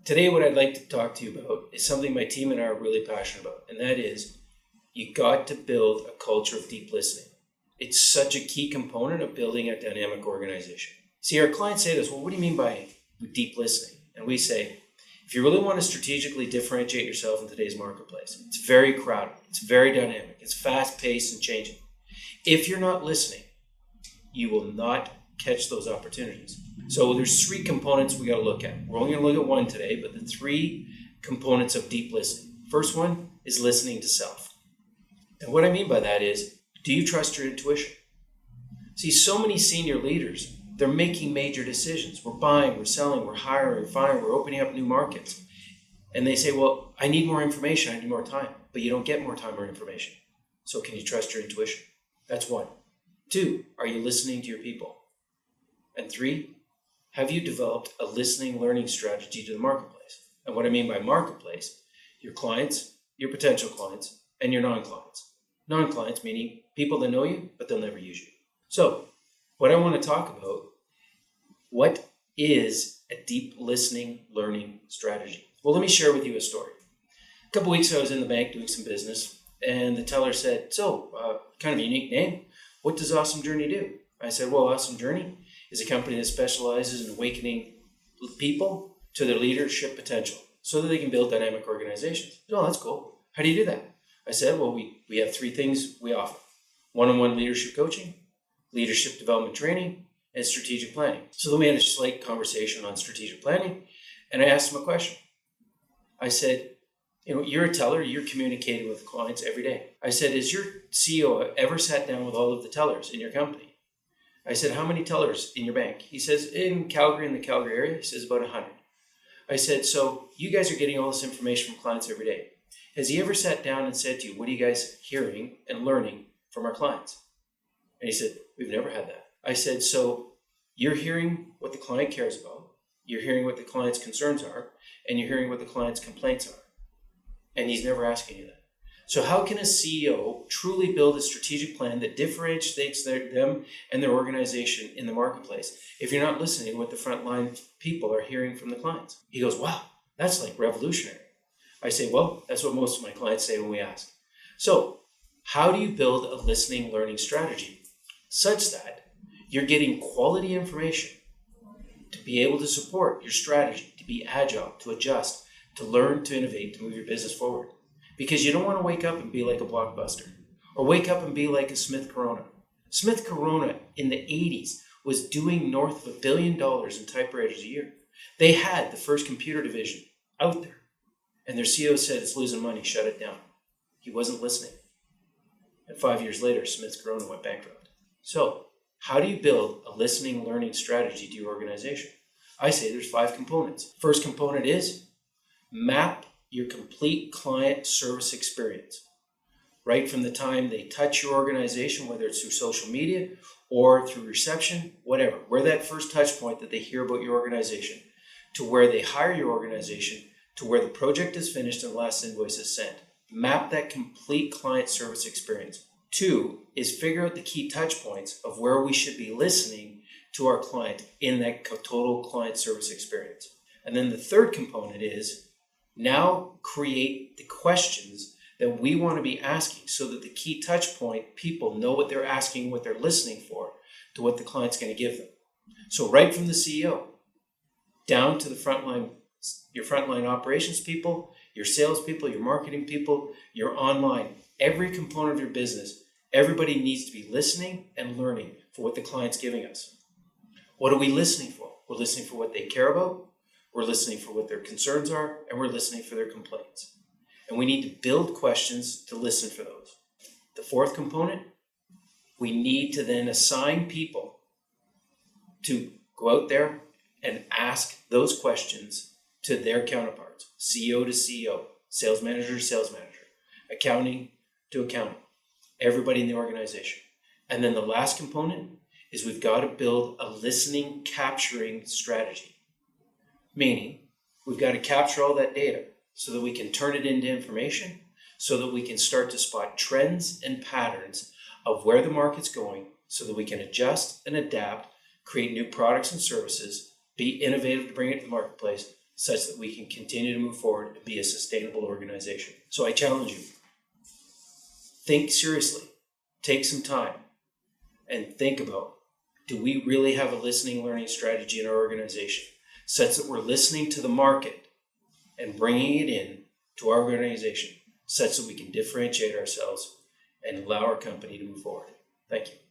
Today, what I'd like to talk to you about is something my team and I are really passionate about, and that is you got to build a culture of deep listening. It's such a key component of building a dynamic organization. See, our clients say to us, well, what do you mean by deep listening? And we say, if you really want to strategically differentiate yourself in today's marketplace, it's very crowded, it's very dynamic, it's fast-paced and changing. If you're not listening, you will not catch those opportunities. So there's three components we got to look at. We're only going to look at one today, but the three components of deep listening. First one is listening to self. And what I mean by that is, do you trust your intuition? See, so many senior leaders, they're making major decisions. We're buying, we're selling, we're hiring, we're firing, we're opening up new markets. And they say, well, I need more information, I need more time. But you don't get more time or information. So can you trust your intuition? That's one. Two, are you listening to your people? And three, have you developed a listening learning strategy to the marketplace? And what I mean by marketplace, your clients, your potential clients, and your non-clients. Non-clients meaning people that know you, but they'll never use you. So what I want to talk about, what is a deep listening learning strategy? Well, let me share with you a story. A couple weeks ago, I was in the bank doing some business, and the teller said, kind of a unique name. What does Awesome Journey do? I said, well, Awesome Journey is a company that specializes in awakening people to their leadership potential so that they can build dynamic organizations. Oh, that's cool. How do you do that? I said, well, we have three things we offer. One-on-one leadership coaching, leadership development training, and strategic planning. So then we had a slight conversation on strategic planning, and I asked him a question. I said, you're a teller, you're communicating with clients every day. I said, has your CEO ever sat down with all of the tellers in your company? I said, how many tellers in your bank? He says, in Calgary, in the Calgary area, he says about 100. I said, so you guys are getting all this information from clients every day. Has he ever sat down and said to you, what are you guys hearing and learning from our clients? And he said, we've never had that. I said, so you're hearing what the client cares about, you're hearing what the client's concerns are, and you're hearing what the client's complaints are. And he's never asking you that. So how can a CEO truly build a strategic plan that differentiates them and their organization in the marketplace if you're not listening to what the frontline people are hearing from the clients? He goes, wow, that's like revolutionary. I say, well, that's what most of my clients say when we ask. So how do you build a listening learning strategy such that you're getting quality information to be able to support your strategy, to be agile, to adjust, to learn, to innovate, to move your business forward? Because you don't want to wake up and be like a Blockbuster or wake up and be like a Smith Corona. Smith Corona in the 80s was doing north of $1 billion in typewriters a year. They had the first computer division out there. And their CEO said, it's losing money, shut it down. He wasn't listening. And 5 years later, Smith Corona went bankrupt. So how do you build a listening learning strategy to your organization? I say there's 5 components. First component is map your complete client service experience, right from the time they touch your organization, whether it's through social media or through reception, whatever, where that first touch point that they hear about your organization, to where they hire your organization, to where the project is finished and the last invoice is sent. Map that complete client service experience. 2 is figure out the key touch points of where we should be listening to our client in that total client service experience. And then the third component is now create the questions that we want to be asking so that the key touch point people know what they're asking, what they're listening for, to what the client's going to give them. So right from the CEO down to the frontline, your frontline operations people, your sales people, your marketing people, your online, every component of your business, everybody needs to be listening and learning for what the client's giving us. What are we listening for? We're listening for what they care about. We're listening for what their concerns are, and we're listening for their complaints. And we need to build questions to listen for those. The fourth component, we need to then assign people to go out there and ask those questions to their counterparts, CEO to CEO, sales manager to sales manager, accounting to accounting, everybody in the organization. And then the last component is we've got to build a listening, capturing strategy. Meaning, we've got to capture all that data so that we can turn it into information, so that we can start to spot trends and patterns of where the market's going, so that we can adjust and adapt, create new products and services, be innovative to bring it to the marketplace, such that we can continue to move forward and be a sustainable organization. So I challenge you, think seriously, take some time, and think about, do we really have a listening learning strategy in our organization such that we're listening to the market and bringing it in to our organization such that we can differentiate ourselves and allow our company to move forward? Thank you.